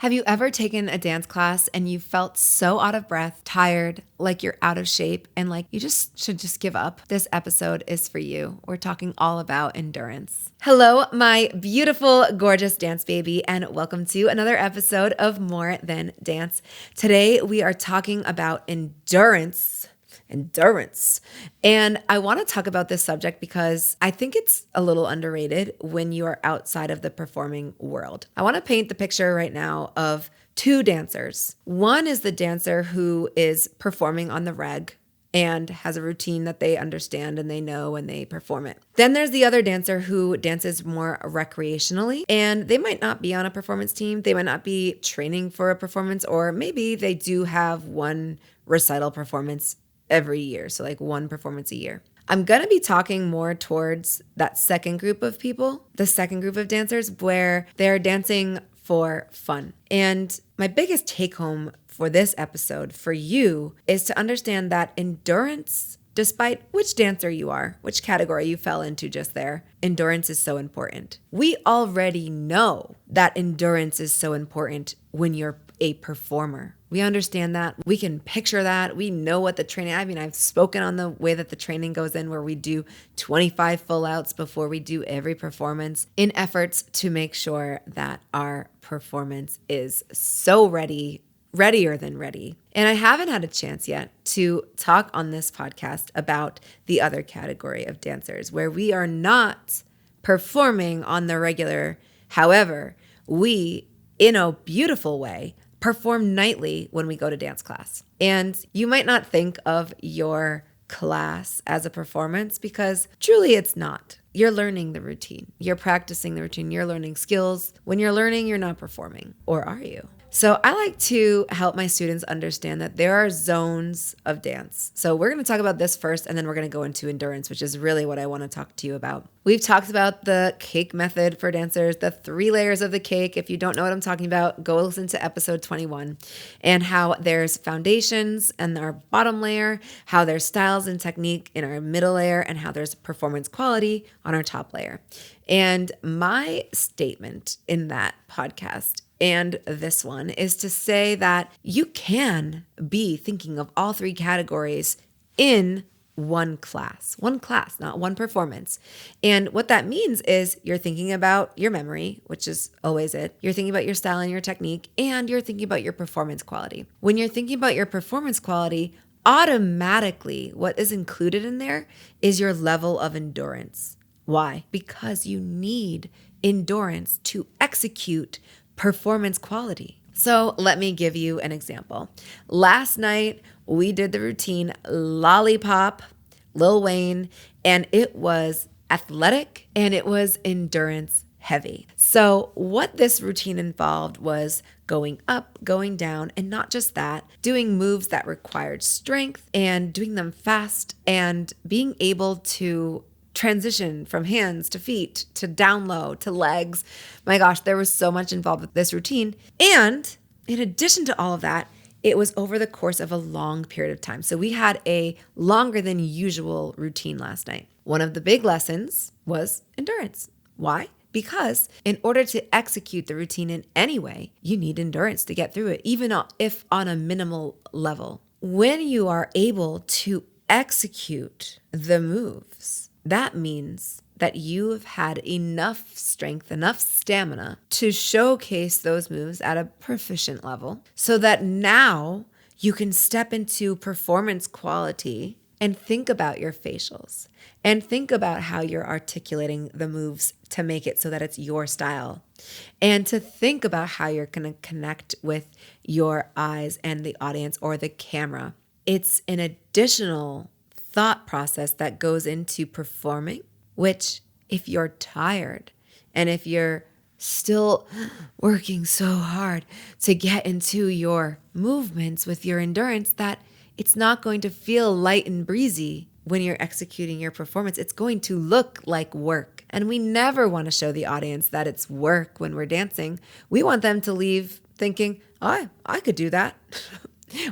Have you ever taken a dance class and you felt so out of breath, tired, like you're out of shape, and like you just should just give up? This episode is for you. We're talking all about endurance. Hello, my beautiful, gorgeous dance baby, and welcome to another episode of More Than Dance. Today, we are talking about endurance. And I want to talk about this subject because I think it's a little underrated when you are outside of the performing world. I want to paint the picture right now of two dancers. One is the dancer who is performing on the reg and has a routine that they understand and they know and they perform it. Then there's the other dancer who dances more recreationally, and they might not be on a performance team. They might not be training for a performance, or maybe they do have one recital performance every year. So like one performance a year. I'm going to be talking more towards that second group of people, the second group of dancers where they're dancing for fun. And my biggest take home for this episode for you is to understand that endurance, despite which dancer you are, which category you fell into just there, endurance is so important. We already know that endurance is so important when you're a performer. We understand that. We can picture that. We know what the training, I've spoken on the way that the training goes in, where we do 25 full outs before we do every performance in efforts to make sure that our performance is so readier than ready. And I haven't had a chance yet to talk on this podcast about the other category of dancers where we are not performing on the regular. However, we, in a beautiful way, perform nightly when we go to dance class. And you might not think of your class as a performance because truly it's not. You're learning the routine. You're practicing the routine. You're learning skills. When you're learning, you're not performing. Or are you? So I like to help my students understand that there are zones of dance. So we're going to talk about this first, and then we're going to go into endurance, which is really what I want to talk to you about. We've talked about the cake method for dancers, the 3 layers of the cake. If you don't know what I'm talking about, go listen to episode 21, and how there's foundations and our bottom layer, how there's styles and technique in our middle layer, and how there's performance quality on our top layer. And my statement in that podcast and this one is to say that you can be thinking of all 3 categories in one class, not one performance. And what that means is you're thinking about your memory, which is always it. You're thinking about your style and your technique, and you're thinking about your performance quality. When you're thinking about your performance quality, automatically what is included in there is your level of endurance. Why? Because you need endurance to execute performance quality. So let me give you an example. Last night, we did the routine Lollipop, Lil Wayne, and it was athletic and it was endurance heavy. So what this routine involved was going up, going down, and not just that, doing moves that required strength and doing them fast and being able to transition from hands to feet to down low to legs. My gosh, there was so much involved with this routine. And in addition to all of that, it was over the course of a long period of time. So we had a longer than usual routine last night. One of the big lessons was endurance. Why? Because in order to execute the routine in any way, you need endurance to get through it, even if on a minimal level. When you are able to execute the moves, that means that you've had enough strength, enough stamina to showcase those moves at a proficient level so that now you can step into performance quality and think about your facials and think about how you're articulating the moves to make it so that it's your style, and to think about how you're going to connect with your eyes and the audience or the camera. It's an additional thought process that goes into performing, which if you're tired and if you're still working so hard to get into your movements with your endurance, that it's not going to feel light and breezy when you're executing your performance. It's going to look like work. And we never want to show the audience that it's work when we're dancing. We want them to leave thinking, oh, I could do that.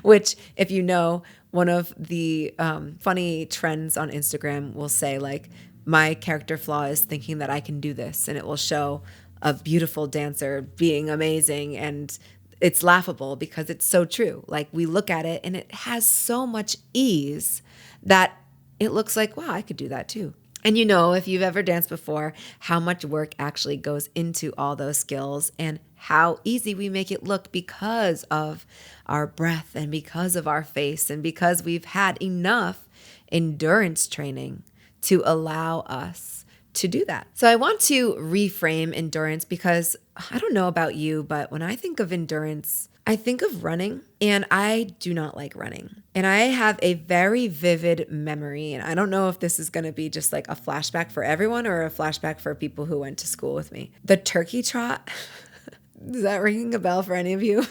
Which, if you know, one of the funny trends on Instagram will say, like, my character flaw is thinking that I can do this. And it will show a beautiful dancer being amazing and it's laughable because it's so true. Like we look at it and it has so much ease that it looks like, wow, I could do that too. And if you've ever danced before, how much work actually goes into all those skills and how easy we make it look because of our breath and because of our face and because we've had enough endurance training to allow us to do that. So I want to reframe endurance because I don't know about you, but when I think of endurance, I think of running, and I do not like running. And I have a very vivid memory, and I don't know if this is going to be just like a flashback for everyone or a flashback for people who went to school with me. The turkey trot. Is that ringing a bell for any of you?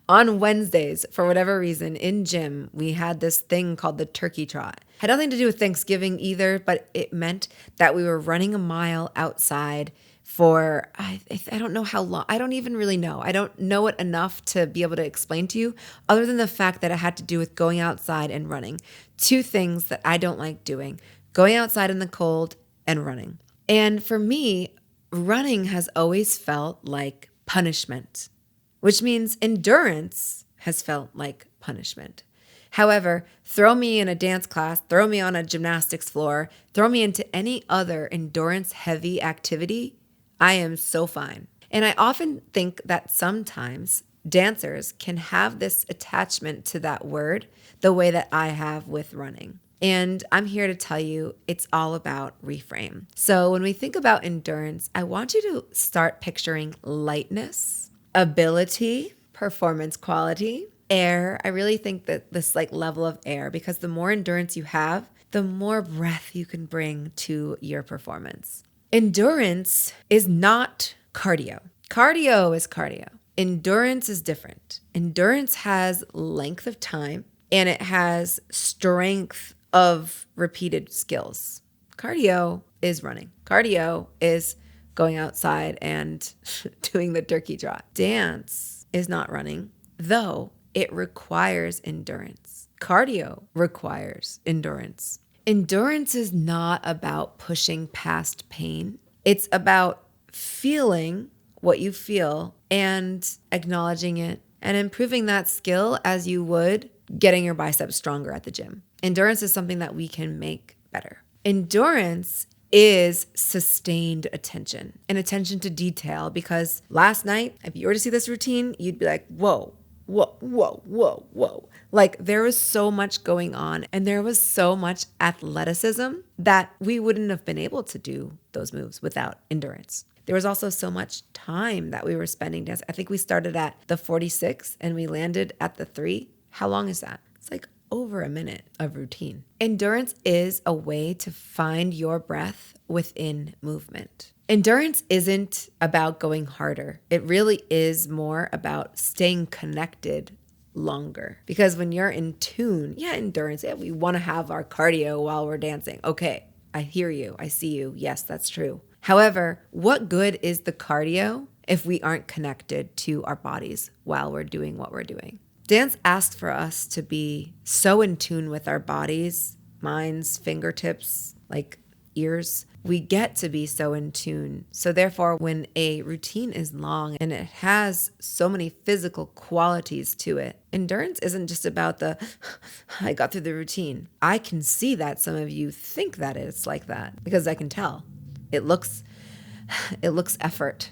On Wednesdays, for whatever reason, in gym, we had this thing called the turkey trot. Had nothing to do with Thanksgiving either, but it meant that we were running a mile outside for, I don't know how long. I don't even really know. I don't know it enough to be able to explain to you, other than the fact that it had to do with going outside and running. Two things that I don't like doing: going outside in the cold and running. And for me, running has always felt like punishment, which means endurance has felt like punishment. However, throw me in a dance class, throw me on a gymnastics floor, throw me into any other endurance-heavy activity, I am so fine. And I often think that sometimes dancers can have this attachment to that word the way that I have with running. And I'm here to tell you it's all about reframe. So when we think about endurance, I want you to start picturing lightness, ability, performance quality, air. I really think that this level of air, because the more endurance you have, the more breath you can bring to your performance. Endurance is not cardio. Cardio is cardio. Endurance is different. Endurance has length of time and it has strength of repeated skills. Cardio is running. Cardio is going outside and doing the turkey trot. Dance is not running, though it requires endurance. Cardio requires endurance. Endurance is not about pushing past pain. It's about feeling what you feel and acknowledging it and improving that skill as you would getting your biceps stronger at the gym. Endurance is something that we can make better. Endurance is sustained attention and attention to detail, because last night, if you were to see this routine, you'd be like, whoa, whoa, whoa, whoa, whoa. Like there was so much going on and there was so much athleticism that we wouldn't have been able to do those moves without endurance. There was also so much time that we were spending dancing. I think we started at the 46 and we landed at the 3. How long is that? It's like over a minute of routine. Endurance is a way to find your breath within movement. Endurance isn't about going harder. It really is more about staying connected longer. Because when you're in tune, endurance, we want to have our cardio while we're dancing. Okay, I hear you. I see you. Yes, that's true. However, what good is the cardio if we aren't connected to our bodies while we're doing what we're doing? Dance asks for us to be so in tune with our bodies, minds, fingertips, like ears. We get to be so in tune. So therefore, when a routine is long and it has so many physical qualities to it, endurance isn't just about I got through the routine. I can see that some of you think that it's like that because I can tell. It looks effort.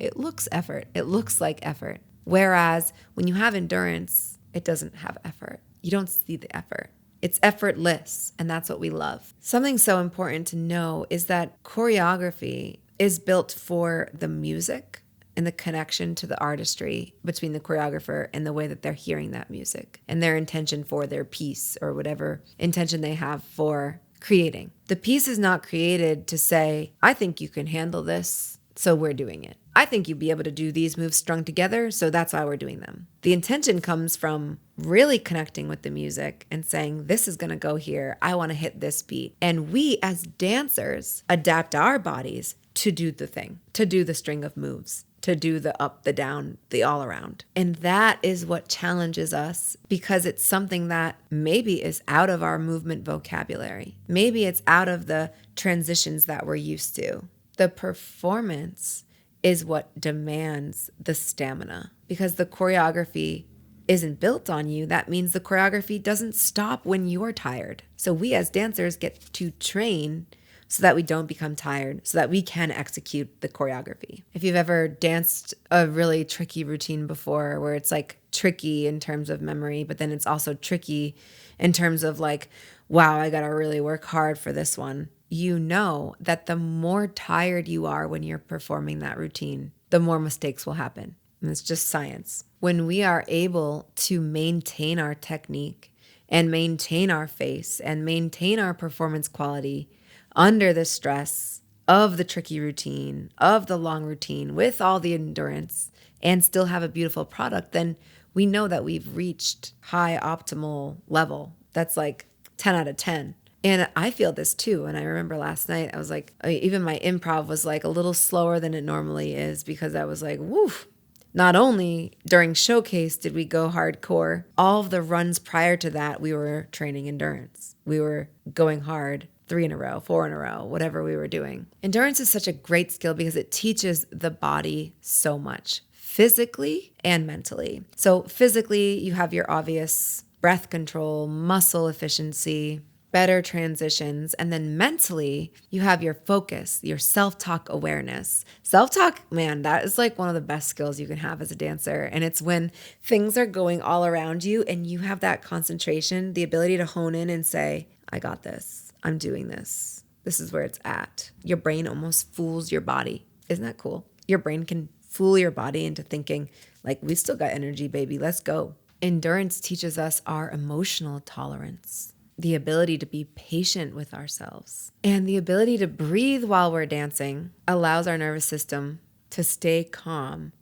It looks effort. It looks like effort. Whereas when you have endurance, it doesn't have effort. You don't see the effort. It's effortless, and that's what we love. Something so important to know is that choreography is built for the music and the connection to the artistry between the choreographer and the way that they're hearing that music and their intention for their piece or whatever intention they have for creating. The piece is not created to say, I think you can handle this, so we're doing it. I think you'd be able to do these moves strung together, so that's why we're doing them. The intention comes from really connecting with the music and saying, this is going to go here. I want to hit this beat. And we as dancers adapt our bodies to do the thing, to do the string of moves, to do the up, the down, the all around. And that is what challenges us, because it's something that maybe is out of our movement vocabulary. Maybe it's out of the transitions that we're used to. The performance is what demands the stamina. because the choreography isn't built on you. That means the choreography doesn't stop when you're tired. So we as dancers get to train so that we don't become tired, so that we can execute the choreography. If you've ever danced a really tricky routine before, where it's like tricky in terms of memory, but then it's also tricky in terms of like, wow, I gotta really work hard for this one. You know that the more tired you are when you're performing that routine, the more mistakes will happen. And it's just science. When we are able to maintain our technique and maintain our face and maintain our performance quality under the stress of the tricky routine, of the long routine, with all the endurance, and still have a beautiful product, then we know that we've reached high optimal level. That's like 10 out of 10. And I feel this too. And I remember last night, I was like, even my improv was like a little slower than it normally is, because I was like, woof. Not only during showcase did we go hardcore, all of the runs prior to that, we were training endurance. We were going hard 3 in a row, 4 in a row, whatever we were doing. Endurance is such a great skill because it teaches the body so much, physically and mentally. So physically, you have your obvious breath control, muscle efficiency, better transitions. And then mentally, you have your focus, your self-talk awareness. Self-talk, man, that is like one of the best skills you can have as a dancer. And it's when things are going all around you and you have that concentration, the ability to hone in and say, I got this. I'm doing this. This is where it's at. Your brain almost fools your body. Isn't that cool? Your brain can fool your body into thinking, like, we still got energy, baby. Let's go. Endurance teaches us our emotional tolerance, the ability to be patient with ourselves, and the ability to breathe while we're dancing allows our nervous system to stay calm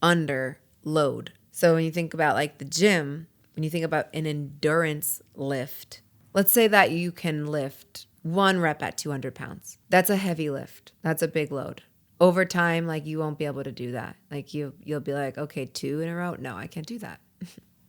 under load. So when you think about like the gym, when you think about an endurance lift, let's say that you can lift 1 rep at 200 pounds. That's a heavy lift. That's a big load. Over time, like, you won't be able to do that. Like you'll be like, okay, 2 in a row? No, I can't do that.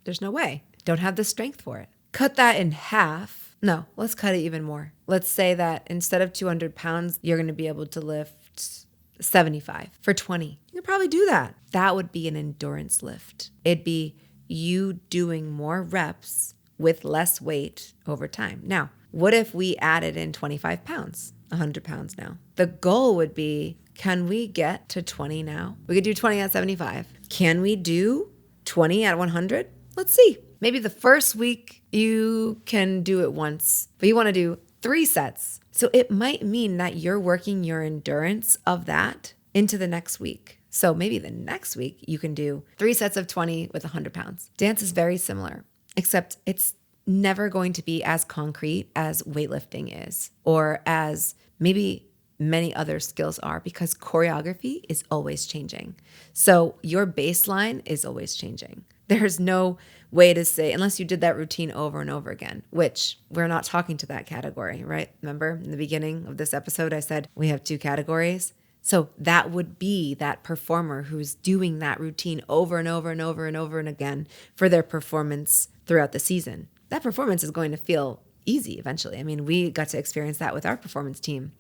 There's no way. Don't have the strength for it. Cut that in half. No, let's cut it even more. Let's say that instead of 200 pounds, you're going to be able to lift 75 for 20. You could probably do that. That would be an endurance lift. It'd be you doing more reps with less weight over time. Now, what if we added in 25 pounds, 100 pounds now? The goal would be, can we get to 20 now? We could do 20 at 75. Can we do 20 at 100? Let's see. Maybe the first week you can do it once, but you want to do 3 sets. So it might mean that you're working your endurance of that into the next week. So maybe the next week you can do 3 sets of 20 with 100 pounds. Dance is very similar, except it's never going to be as concrete as weightlifting is, or as maybe many other skills are, because choreography is always changing. So your baseline is always changing. There's no way to say, unless you did that routine over and over again, which we're not talking to that category, right? Remember in the beginning of this episode, I said we have 2 categories. So that would be that performer who's doing that routine over and over and over and over and again for their performance throughout the season. That performance is going to feel easy eventually. I mean, we got to experience that with our performance team.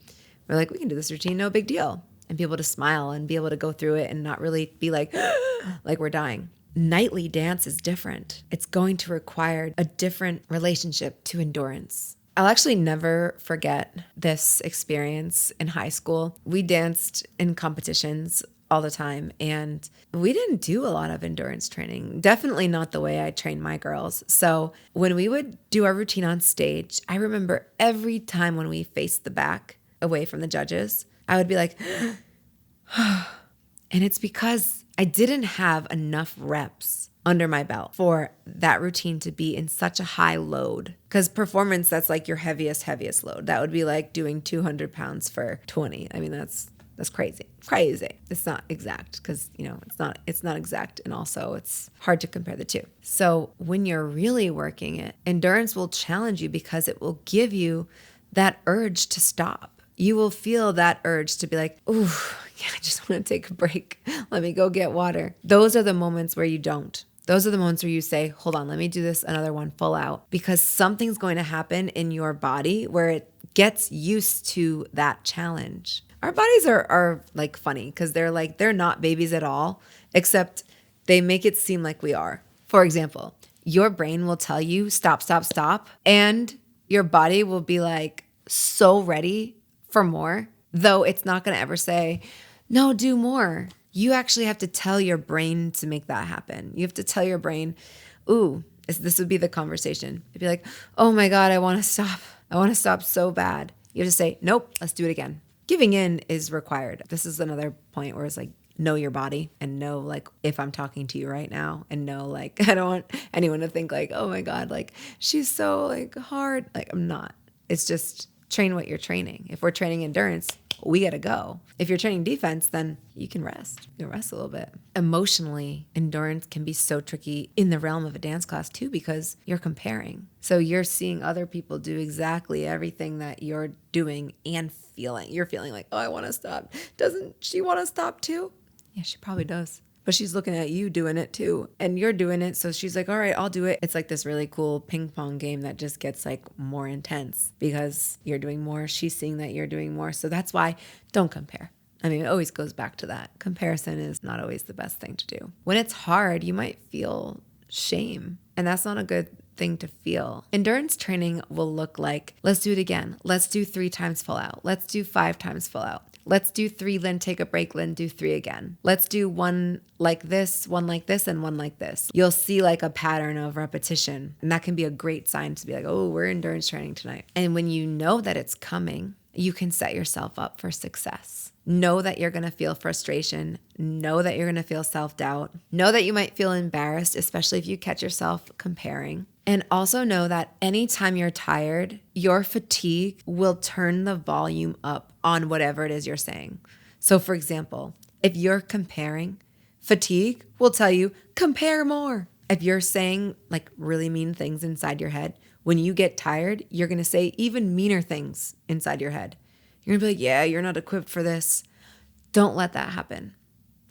We're like, we can do this routine, no big deal. And be able to smile and be able to go through it and not really be like, like we're dying. Nightly dance is different. It's going to require a different relationship to endurance. I'll actually never forget this experience in high school. We danced in competitions all the time, and we didn't do a lot of endurance training. Definitely not the way I train my girls. So when we would do our routine on stage, I remember every time when we faced the back away from the judges, I would be like, and it's because I didn't have enough reps under my belt for that routine to be in such a high load. Because performance, that's like your heaviest load. That would be like doing 200 pounds for 20. I mean, that's crazy. It's not exact because, it's not exact. And also it's hard to compare the two. So when you're really working it, endurance will challenge you because it will give you that urge to stop. You will feel that urge to be like, ooh, yeah, I just want to take a break. Let me go get water. Those are the moments where you don't. Those are the moments where you say, hold on, let me do this another one full out, because something's going to happen in your body where it gets used to that challenge. Our bodies are like funny because they're not babies at all, except They make it seem like we are. For example, your brain will tell you stop, stop, stop. And your body will be like so ready for more, though it's not going to ever say, no, do more. You actually have to tell your brain to make that happen. You have to tell your brain, ooh, this would be the conversation. It'd be like, oh my God, I want to stop. I want to stop so bad. You have to say, nope, let's do it again. Giving in is required. This is another point where it's like, know your body and know like if I'm talking to you right now, and know like I don't want anyone to think like, oh my God, like she's so like hard. Like I'm not. It's just train what you're training. If we're training endurance, we got to go. If you're training defense, then you can rest. You can rest a little bit. Emotionally, endurance can be so tricky in the realm of a dance class too, because you're comparing. So you're seeing other people do exactly everything that you're doing and feeling. You're feeling like, oh, I want to stop. Doesn't she want to stop too? Yeah, she probably does. But she's looking at you doing it too. And you're doing it. So she's like, all right, I'll do it. It's like this really cool ping pong game that just gets like more intense because you're doing more. She's seeing that you're doing more. So that's why don't compare. I mean, it always goes back to that. Comparison is not always the best thing to do. When it's hard, you might feel shame. And that's not a good thing to feel. Endurance training will look like, let's do it again. Let's do 3 times full out. Let's do 5 times full out. Let's do 3, then take a break, then do 3 again. Let's do 1 like this, 1 like this, and 1 like this. You'll see like a pattern of repetition. And that can be a great sign to be like, oh, we're endurance training tonight. And when you know that it's coming, you can set yourself up for success. Know that you're going to feel frustration. Know that you're going to feel self-doubt. Know that you might feel embarrassed, especially if you catch yourself comparing. And also know that anytime you're tired, your fatigue will turn the volume up on whatever it is you're saying. So for example, if you're comparing, fatigue will tell you, compare more. If you're saying like really mean things inside your head, when you get tired, you're going to say even meaner things inside your head. You're going to be like, yeah, you're not equipped for this. Don't let that happen.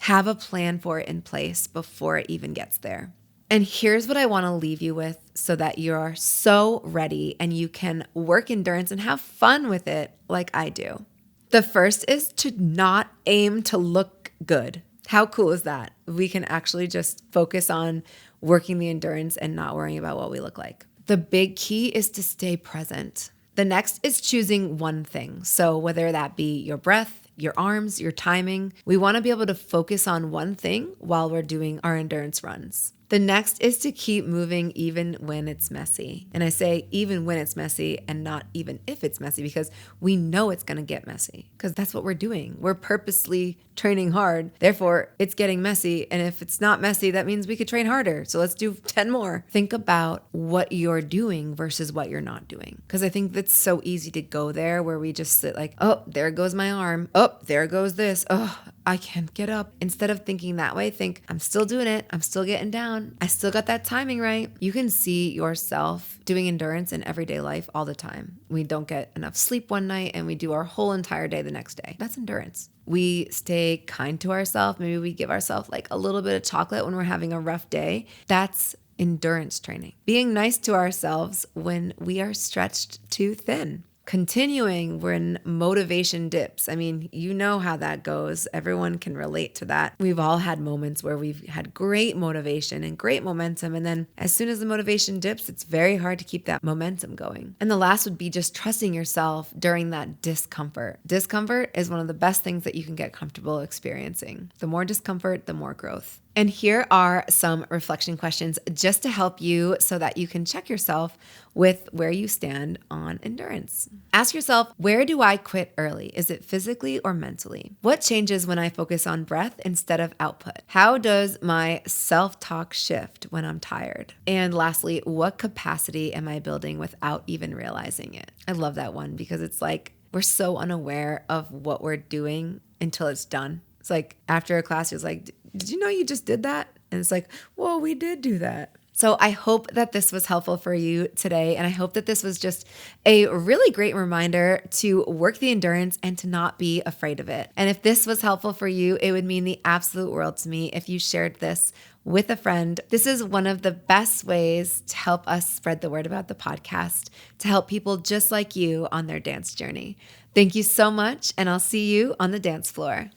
Have a plan for it in place before it even gets there. And here's what I want to leave you with so that you're so ready and you can work endurance and have fun with it like I do. The first is to not aim to look good. How cool is that? We can actually just focus on working the endurance and not worrying about what we look like. The big key is to stay present. The next is choosing one thing. So whether that be your breath, your arms, your timing, we want to be able to focus on one thing while we're doing our endurance runs. The next is to keep moving even when it's messy. And I say even when it's messy and not even if it's messy, because we know it's going to get messy because that's what we're doing. We're purposely training hard. Therefore, it's getting messy. And if it's not messy, that means we could train harder. So let's do 10 more. Think about what you're doing versus what you're not doing. Because I think that's so easy to go there where we just sit like, oh, there goes my arm. Oh, there goes this. Oh, I can't get up. Instead of thinking that way, think, I'm still doing it. I'm still getting down. I still got that timing right. You can see yourself doing endurance in everyday life all the time. We don't get enough sleep one night and we do our whole entire day the next day. That's endurance. We stay kind to ourselves. Maybe we give ourselves like a little bit of chocolate when we're having a rough day. That's endurance training. Being nice to ourselves when we are stretched too thin. Continuing when motivation dips. I mean, you know how that goes. Everyone can relate to that. We've all had moments where we've had great motivation and great momentum. And then as soon as the motivation dips, it's very hard to keep that momentum going. And the last would be just trusting yourself during that discomfort. Discomfort is one of the best things that you can get comfortable experiencing. The more discomfort, the more growth. And here are some reflection questions just to help you so that you can check yourself with where you stand on endurance. Ask yourself, where do I quit early? Is it physically or mentally? What changes when I focus on breath instead of output? How does my self-talk shift when I'm tired? And lastly, what capacity am I building without even realizing it? I love that one because it's like we're so unaware of what we're doing until it's done. It's like after a class, you're like, did you know you just did that? And it's like, whoa, we did do that. So I hope that this was helpful for you today. And I hope that this was just a really great reminder to work the endurance and to not be afraid of it. And if this was helpful for you, it would mean the absolute world to me if you shared this with a friend. This is one of the best ways to help us spread the word about the podcast, to help people just like you on their dance journey. Thank you so much, and I'll see you on the dance floor.